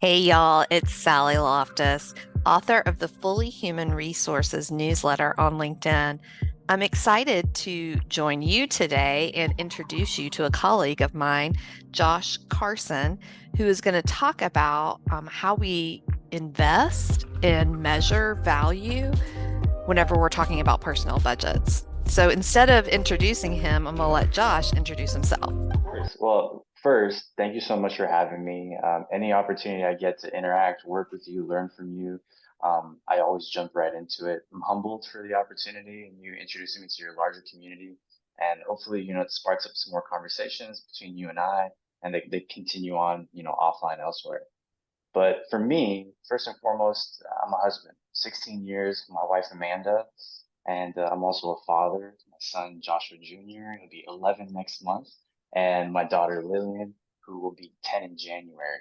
Hey y'all, it's Sally Loftus, author of the Fully Human Resources newsletter on LinkedIn. I'm excited to join you today and introduce you to a colleague of mine, Josh Carson, who is going to talk about how we invest and measure value whenever we're talking about personal budgets. So instead of introducing him, I'm going to let Josh introduce himself. Of course. Well, first, thank you so much for having me. Any opportunity I get to interact, work with you, learn from you, I always jump right into it. I'm humbled for the opportunity and you introducing me to your larger community. And hopefully, it sparks up some more conversations between you and I, and they continue on, offline elsewhere. But for me, first and foremost, I'm a husband, 16 years, my wife Amanda, and I'm also a father to my son Joshua Jr., he'll be 11 next month, and my daughter Lillian, who will be 10 in January.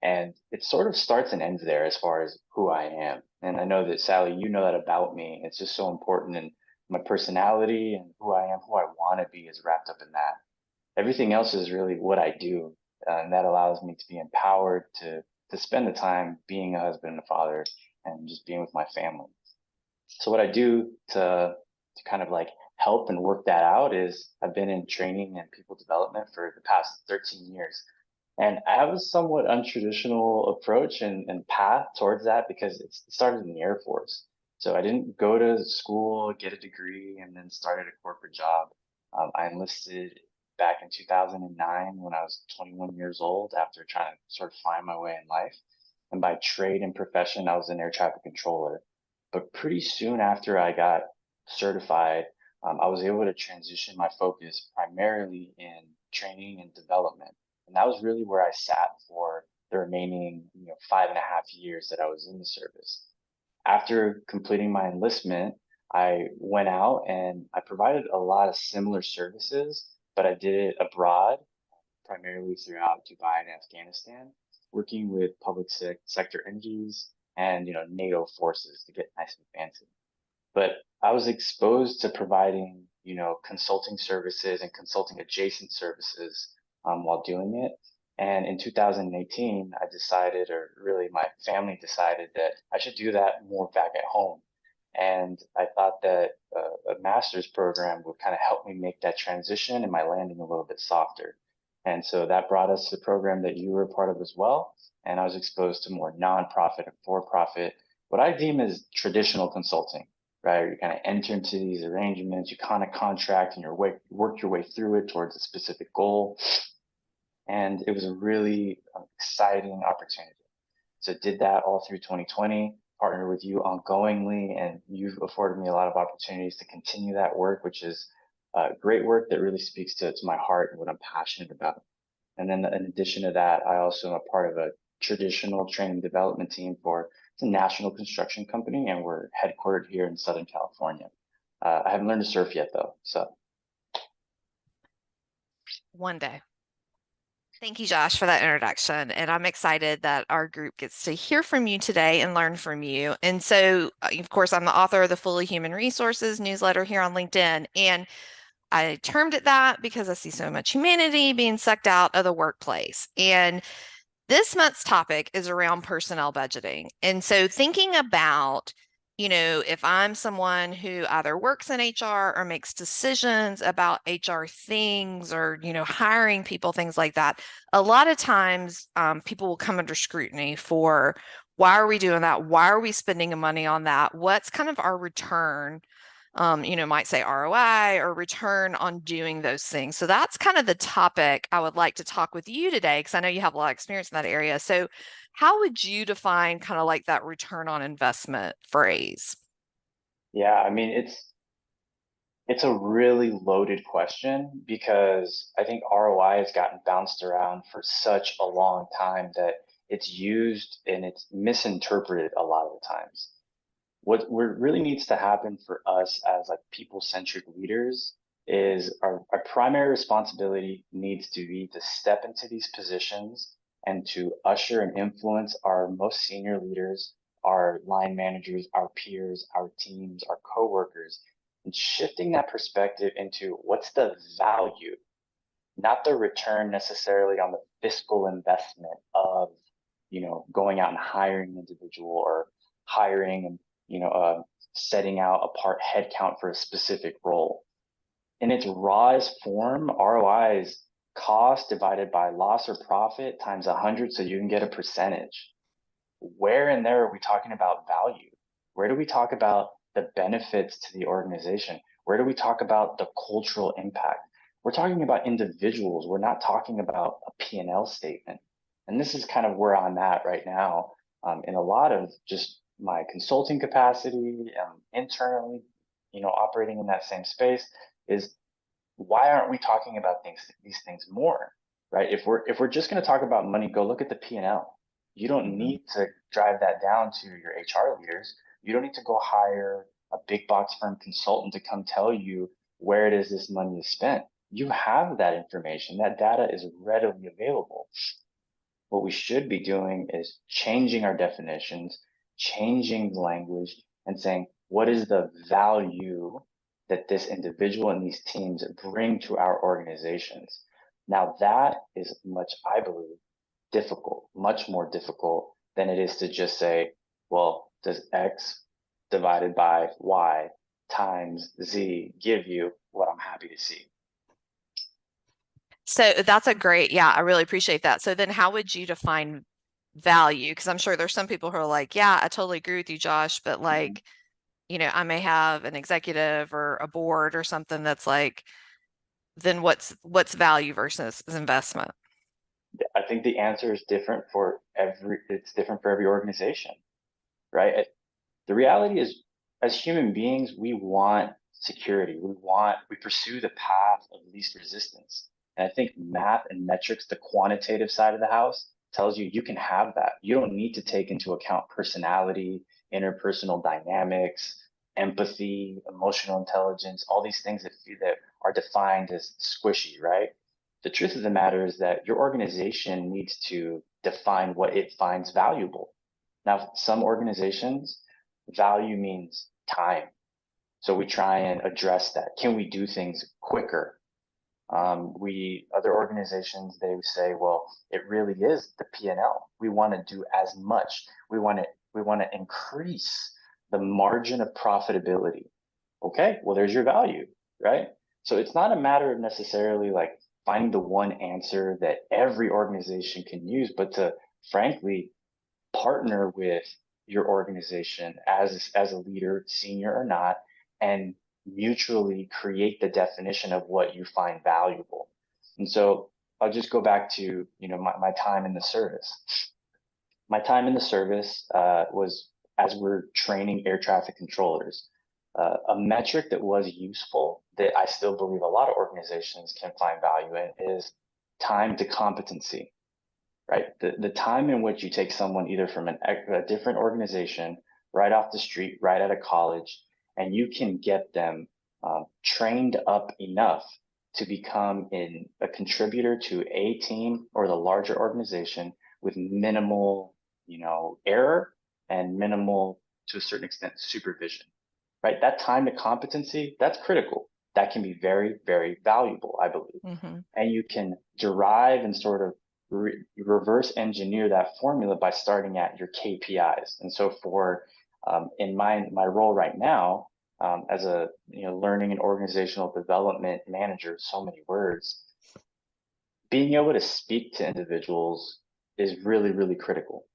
And it sort of starts and ends there as far as who I am. And I know that Sally, you know that about me. It's just so important, and my personality and who I am, who I want to be is wrapped up in that. Everything else is really what I do, and that allows me to be empowered to spend the time being a husband and a father and just being with my family. So what I do to kind of like help and work that out is I've been in training and people development for the past 13 years. And I have a somewhat untraditional approach and path towards that because it started in the Air Force. So I didn't go to school, get a degree, and then started a corporate job. I enlisted back in 2009 when I was 21 years old after trying to sort of find my way in life. And by trade and profession, I was an air traffic controller. But pretty soon after I got certified, I was able to transition my focus primarily in training and development. And that was really where I sat for the remaining, 5.5 years that I was in the service. After completing my enlistment, I went out and I provided a lot of similar services, but I did it abroad, primarily throughout Dubai and Afghanistan, working with public sector entities and NATO forces to get nice and fancy. But I was exposed to providing consulting services and consulting adjacent services while doing it. And in 2018, I decided, or really my family decided, that I should do that more back at home. And I thought that a master's program would kind of help me make that transition and my landing a little bit softer. And so that brought us to the program that you were a part of as well. And I was exposed to more nonprofit and for-profit, what I deem as traditional consulting, right? You kind of enter into these arrangements, you kind of contract and work your way through it towards a specific goal. And it was a really exciting opportunity. So did that all through 2020, partnered with you ongoingly, and you've afforded me a lot of opportunities to continue that work, which is great work that really speaks to my heart and what I'm passionate about. And then in addition to that, I also am a part of a traditional training development team for it's a national construction company, and we're headquartered here in Southern California. I haven't learned to surf yet though, so One day. Thank you, Josh, for that introduction. And I'm excited that our group gets to hear from you today and learn from you. And so, of course, I'm the author of the Fully Human Resources newsletter here on LinkedIn. And I termed it that because I see so much humanity being sucked out of the workplace. And this month's topic is around personnel budgeting. And so thinking about, if I'm someone who either works in HR or makes decisions about HR things or, hiring people, things like that, a lot of times people will come under scrutiny for why are we doing that? Why are we spending money on that? What's kind of our return? Might say ROI or return on doing those things. So that's kind of the topic I would like to talk with you today, because I know you have a lot of experience in that area. So, how would you define kind of like that return on investment phrase? yeah, I mean it's a really loaded question because I think ROI has gotten bounced around for such a long time that it's used and it's misinterpreted a lot of the times. What really needs to happen for us as like people-centric leaders is our primary responsibility needs to be to step into these positions and to usher and influence our most senior leaders, our line managers, our peers, our teams, our coworkers, and shifting that perspective into what's the value, not the return necessarily on the fiscal investment of going out and hiring an individual or hiring and, setting out apart headcount for a specific role. In its rawest form, ROI is cost divided by loss or profit times 100 so you can get a percentage. Where in there are we talking about value? Where do we talk about the benefits to the organization? Where do we talk about the cultural impact? We're talking about individuals. We're not talking about a P&L statement. And this is kind of where I'm at right now, in a lot of just my consulting capacity, internally, operating in that same space is why aren't we talking about these things more, right? If we're just going to talk about money, go look at the P&L. You don't Mhm. need to drive that down to your HR leaders. You don't need to go hire a big box firm consultant to come tell you where it is this money is spent. You have that information. That data is readily available. What we should be doing is changing our definitions, changing the language, and saying, what is the value that this individual and these teams bring to our organizations? Now, that is much, I believe, difficult, much more difficult than it is to just say, well, does X divided by Y times Z give you what I'm happy to see? So that's a great, yeah, I really appreciate that. So then how would you define value? Because I'm sure there's some people who are like, yeah, I totally agree with you, Josh, but Mhm. like, I may have an executive or a board or something that's like, then what's value versus investment? I think the answer is different it's different for every organization, right? The reality is, as human beings, we want security. We pursue the path of least resistance. And I think math and metrics, the quantitative side of the house, tells you you can have that. You don't need to take into account personality, interpersonal dynamics, empathy, emotional intelligence, all these things that are defined as squishy, right? The truth of the matter is that your organization needs to define what it finds valuable. Now, some organizations, value means time. So we try and address that. Can we do things quicker? We other organizations they say, well, it really is the P&L. We want to do as much. We want to increase the margin of profitability. Okay, well, there's your value, right? So it's not a matter of necessarily like finding the one answer that every organization can use, but to frankly partner with your organization as a leader, senior or not, and mutually create the definition of what you find valuable. And so I'll just go back to my time in the service. My time in the service was as we're training air traffic controllers. A metric that was useful that I still believe a lot of organizations can find value in is time to competency, right? The time in which you take someone either from a different organization, right off the street, right out of college, and you can get them trained up enough to become a contributor to a team or the larger organization with minimal, error and minimal, to a certain extent, supervision, right? That time to competency, that's critical. That can be very, very valuable, I believe. Hmm. And you can derive and sort of reverse engineer that formula by starting at your KPIs. And so for in my role right now, as a learning and organizational development manager, so many words, being able to speak to individuals is really, really critical.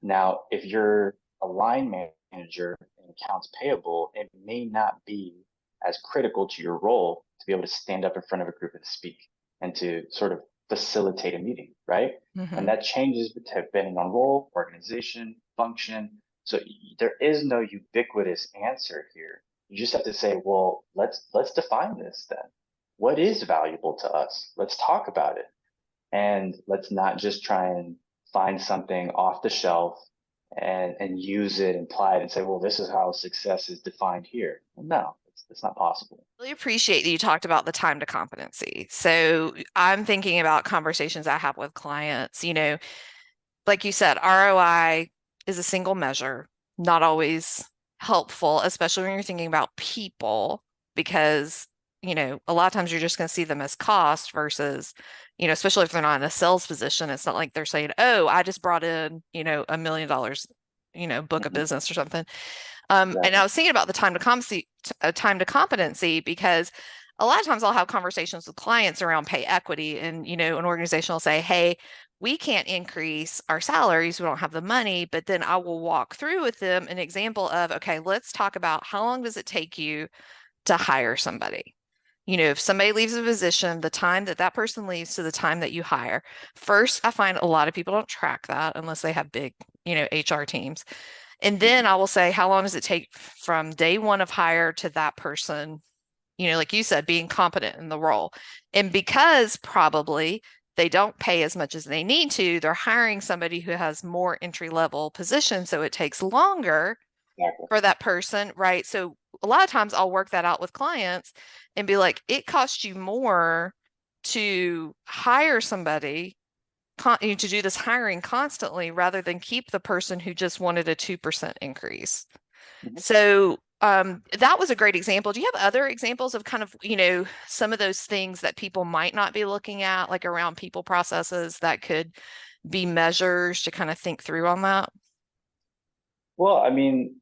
Now, if you're a line manager in accounts payable, it may not be as critical to your role to be able to stand up in front of a group and speak and to sort of facilitate a meeting, right? And Hmm. that changes depending on role, organization, function. So there is no ubiquitous answer here. You just have to say, well, let's define this then. What is valuable to us? Let's talk about it. And let's not just try and find something off the shelf and use it and apply it and say, well, this is how success is defined here. Well, no, it's not possible. Really appreciate that you talked about the time to competency. So I'm thinking about conversations I have with clients, like you said, ROI is a single measure, not always helpful, especially when you're thinking about people, because a lot of times you're just going to see them as cost versus, especially if they're not in a sales position, it's not like they're saying, oh, I just brought in, $1 million, book of Mhm. business or something. And Exactly. I was thinking about the time to competency, because a lot of times I'll have conversations with clients around pay equity, and an organization will say, "Hey, we can't increase our salaries. We don't have the money." But then I will walk through with them an example of, okay, let's talk about how long does it take you to hire somebody? If somebody leaves a position, the time that that person leaves to the time that you hire. First, I find a lot of people don't track that unless they have big, HR teams. And then Mhm. I will say, how long does it take from day one of hire to that person, like you said, being competent in the role? And because probably they don't pay as much as they need to, they're hiring somebody who has more entry level position. So it takes longer Exactly. for that person, right? So a lot of times I'll work that out with clients and be like, it costs you more to hire somebody to do this hiring constantly rather than keep the person who just wanted a 2% increase. Mhm. So that was a great example. Do you have other examples of kind of, some of those things that people might not be looking at, like around people processes that could be measures to kind of think through on that? Well, I mean,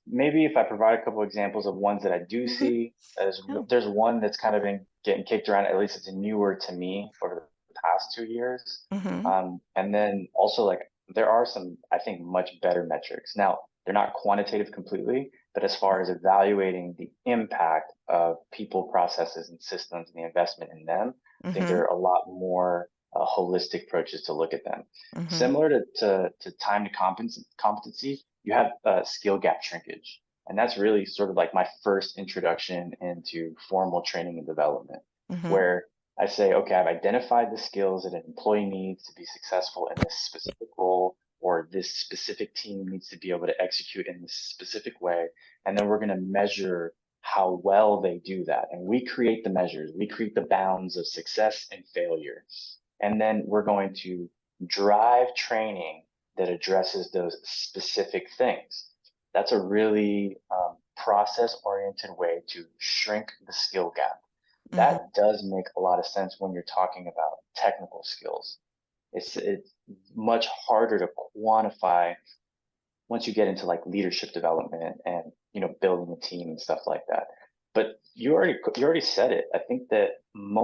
maybe if I provide a couple examples of ones that I do Hmm. see, Oh. there's one that's kind of been getting kicked around. At least it's newer to me over the past 2 years. Hmm. And then also like there are some, I think, much better metrics. Now, they're not quantitative completely, but as far as evaluating the impact of people, processes, and systems and the investment in them, I think Hmm. there are a lot more holistic approaches to look at them. Hmm. Similar to time to competency, you have skill gap shrinkage. And that's really sort of like my first introduction into formal training and development, Hmm. where I say, okay, I've identified the skills that an employee needs to be successful in this specific role, or this specific team needs to be able to execute in this specific way. And then we're going to measure how well they do that. And we create the measures, we create the bounds of success and failure. And then we're going to drive training that addresses those specific things. That's a really process oriented way to shrink the skill gap. Hmm. That does make a lot of sense when you're talking about technical skills. It's much harder to quantify once you get into like leadership development and building a team and stuff like that. But you already said it. I think that uh,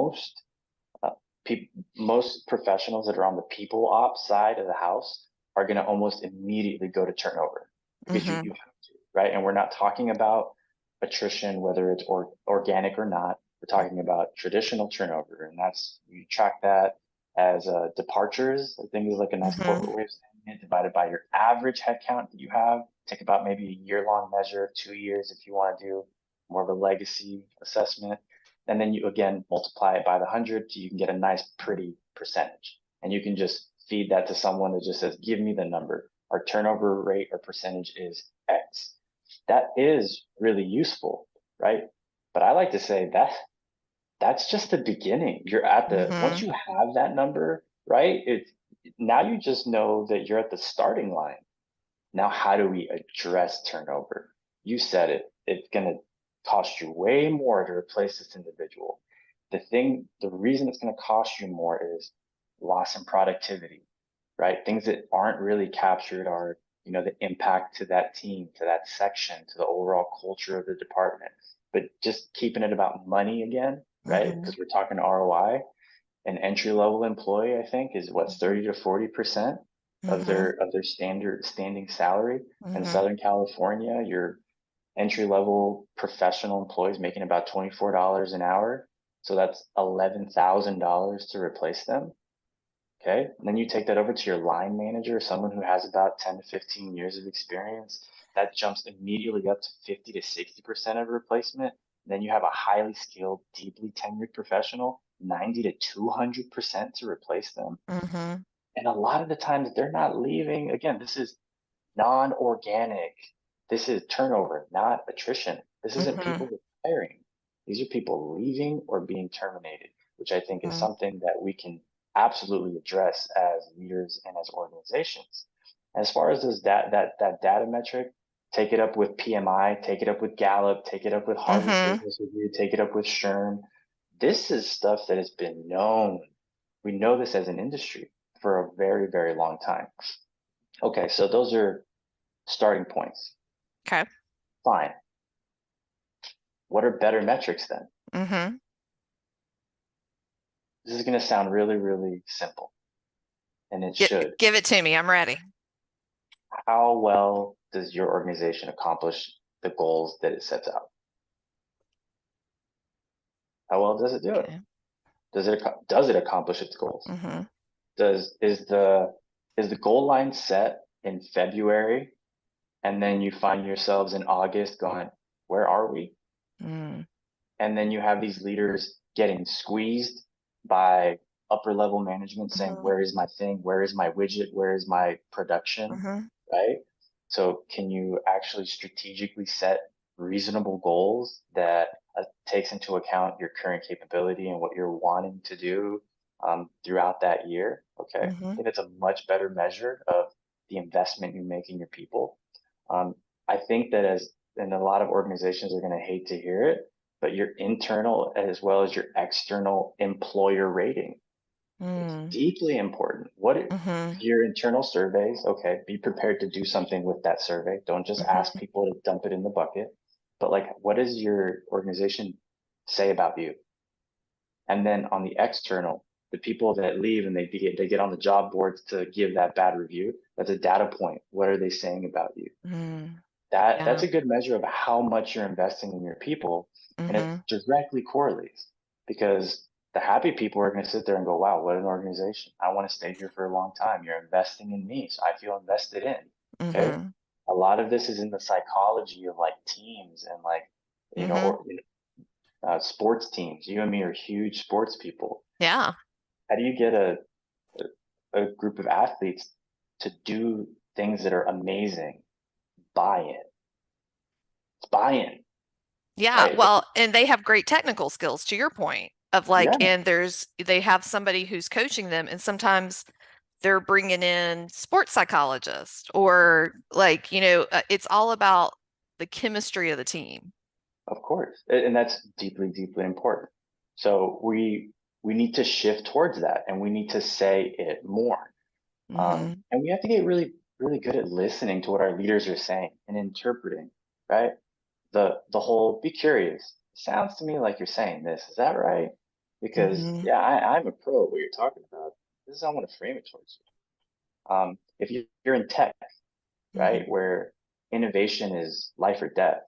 most professionals that are on the people ops side of the house are going to almost immediately go to turnover because you Hmm. you have to, right? And we're not talking about attrition, whether it's organic or not. We're talking about traditional turnover, and that's you track that as departures. I think is like a nice Hmm. corporate way of saying it, divided by your average headcount that you have. Take about maybe a year-long measure, 2 years if you want to do more of a legacy assessment, and then you again multiply it by the 100 so you can get a nice pretty percentage, and you can just feed that to someone that just says, give me the number. Our turnover rate or percentage is X. That is really useful, right? But I like to say that that's just the beginning. You're at the once Hmm. you have that number, right? Now you just know that you're at the starting line. Now, how do we address turnover? You said it. It's going to cost you way more to replace this individual. The reason it's going to cost you more is loss in productivity, right? Things that aren't really captured are, the impact to that team, to that section, to the overall culture of the department. But just keeping it about money again, right? Hmm. Because we're talking ROI. An entry level employee, I think, is what, 30 to 40% of Hmm. their standing salary. In Hmm. Southern California, your entry level professional employees making about $24 an hour. So that's $11,000 to replace them. Okay. And then you take that over to your line manager, someone who has about 10 to 15 years of experience. That jumps immediately up to 50 to 60% of replacement. Then you have a highly skilled, deeply tenured professional, 90 to 200% to replace them. Hmm. And a lot of the times they're not leaving. Again, this is non-organic. This is turnover, not attrition. This isn't Hmm. people retiring. These are people leaving or being terminated, which I think is something that we can absolutely address as leaders and as organizations. As far as that data metric, Take it up with PMI, take it up with Gallup, take it up with Harvard Mm-hmm. Business Review, take it up with Shern. This is stuff that has been known. We know this as an industry for a very, very long time. Okay, so those are starting points. Okay. Fine. What are better metrics then? Mm-hmm. This is going to sound really, really simple, and it should. Give it to me. I'm ready. How well does your organization accomplish the goals that it sets out? How well does it do it? Okay. Does it accomplish its goals? Mm-hmm. Does is the goal line set in February, and then you find yourselves in August going, where are we? Mm-hmm. And then you have these leaders getting squeezed by upper level management saying, where is my thing? Where is my widget? Where is my production? Mm-hmm. Right? So can you actually strategically set reasonable goals that takes into account your current capability and what you're wanting to do throughout that year? Okay. I Mm-hmm. think it's a much better measure of the investment you make in your people. Um, I think that and a lot of organizations are going to hate to hear it, but your internal as well as your external employer rating, it's Mm-hmm. deeply important. What Mm-hmm. your internal surveys, okay, be prepared to do something with that survey. Don't just ask Mm-hmm. people to dump it in the bucket, but like, what does your organization say about you? And then on the external, the people that leave and they get on the job boards to give that bad review, that's a data point. What are they saying about you? Mm-hmm. That's Yeah. a good measure of how much you're investing in your people, and it Mm-hmm. directly correlates because the happy people are going to sit there and go, wow, what an organization. I want to stay here for a long time. You're investing in me, so I feel invested in. Okay. Mm-hmm. A lot of this is in the psychology of like teams and like, Mm-hmm. sports teams. You and me are huge sports people. Yeah. How do you get a group of athletes to do things that are amazing? Buy in. It's buy in, Yeah. right? Well, and they have great technical skills to your point of like, Yeah, and they have somebody who's coaching them, and sometimes they're bringing in sports psychologists or like, it's all about the chemistry of the team. of course. And that's deeply, deeply important. So we need to shift towards that and we need to say it more. Mm-hmm. And we have to get really, really good at listening to what our leaders are saying and interpreting, right? The whole be curious. Sounds to me like you're saying this. Is that right? Because Mm-hmm. yeah, I'm a pro at what you're talking about. This is how I want to frame it towards you. If you're in tech, Mm-hmm. right, where innovation is life or death,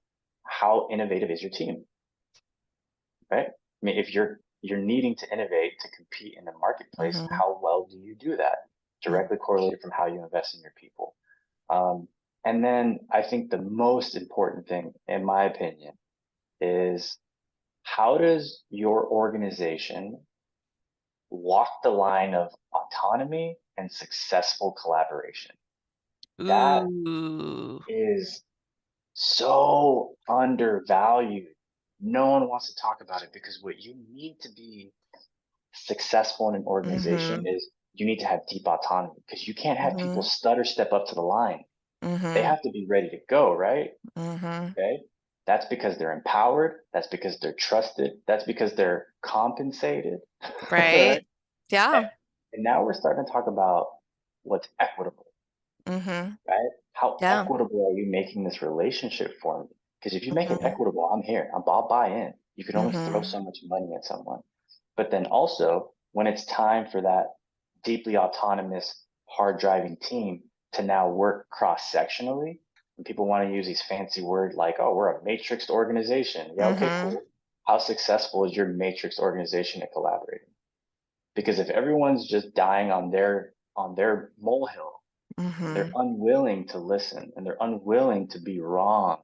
how innovative is your team? Right? I mean, if you're needing to innovate to compete in the marketplace, Mm-hmm. how well do you do that? Directly correlated from how you invest in your people. Um, and then I think the most important thing, in my opinion, is how does your organization walk the line of autonomy and successful collaboration? That Ooh. is so undervalued. No one wants to talk about it because what you need to be successful in an organization Mm-hmm. is you need to have deep autonomy because you can't have people Mm-hmm. stutter step up to the line. They Mm-hmm. have to be ready to go, right? Mm-hmm. Okay. That's because they're empowered. That's because they're trusted. That's because they're compensated. Right. Right. Yeah. And now we're starting to talk about what's equitable, Mm-hmm. right? How Yeah. equitable are you making this relationship for me? Because if you make it Mm-hmm. equitable, I'm here. I'll buy in. You can only throw Mm-hmm. so much money at someone. But then also, when it's time for that deeply autonomous, hard driving team to now work cross sectionally, and people want to use these fancy words like, oh, we're a matrixed organization. Yeah, okay, Mm-hmm. cool. How successful is your matrix organization at collaborating? Because if everyone's just dying on their molehill, they're Mm-hmm. unwilling to listen and they're unwilling to be wrong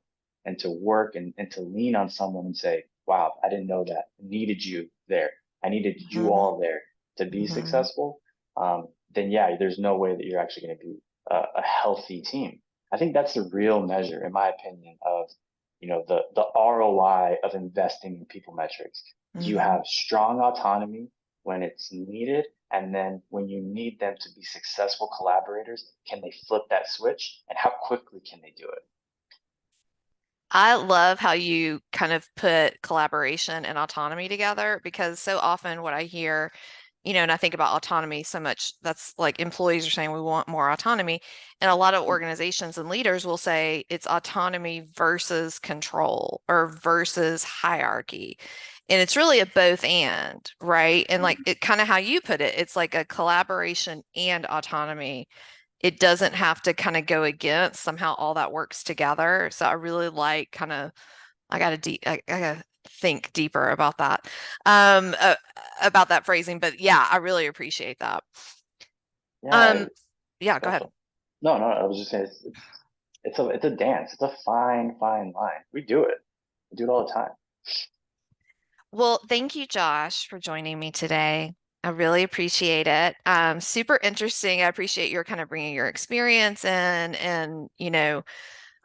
and to work and to lean on someone and say, wow, I didn't know that. I needed you there. I needed you Mm-hmm. all there to be Mm-hmm. successful. Then yeah, there's no way that you're actually going to be a healthy team. I think that's the real measure, in my opinion, of the ROI of investing in people metrics. Do you Mm-hmm. have strong autonomy when it's needed? And then when you need them to be successful collaborators, can they flip that switch? And how quickly can they do it? I love how you kind of put collaboration and autonomy together because so often what I hear, and I think about autonomy so much, that's like employees are saying we want more autonomy. And a lot of organizations and leaders will say it's autonomy versus control or versus hierarchy. And it's really a both and, right? And like Mhm. it kind of how you put it, it's like a collaboration and autonomy. It doesn't have to kind of go against, somehow all that works together. So I really like kind of I gotta think deeper um uh, about that phrasing. But yeah, I really appreciate that. Yeah, Um yeah, go ahead. definitely. No, no, I was just saying it's a dance. It's a fine, fine line. We do it. We do it all the time. Well, thank you, Josh, for joining me today. I really appreciate it. Super interesting. I appreciate your kind of bringing your experience in, and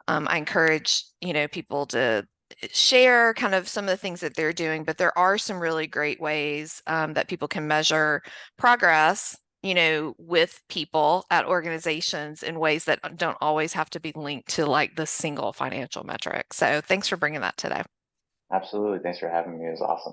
I encourage, people to share kind of some of the things that they're doing, but there are some really great ways that people can measure progress, with people at organizations in ways that don't always have to be linked to like the single financial metric. So thanks for bringing that today. Absolutely. Thanks for having me. It was awesome.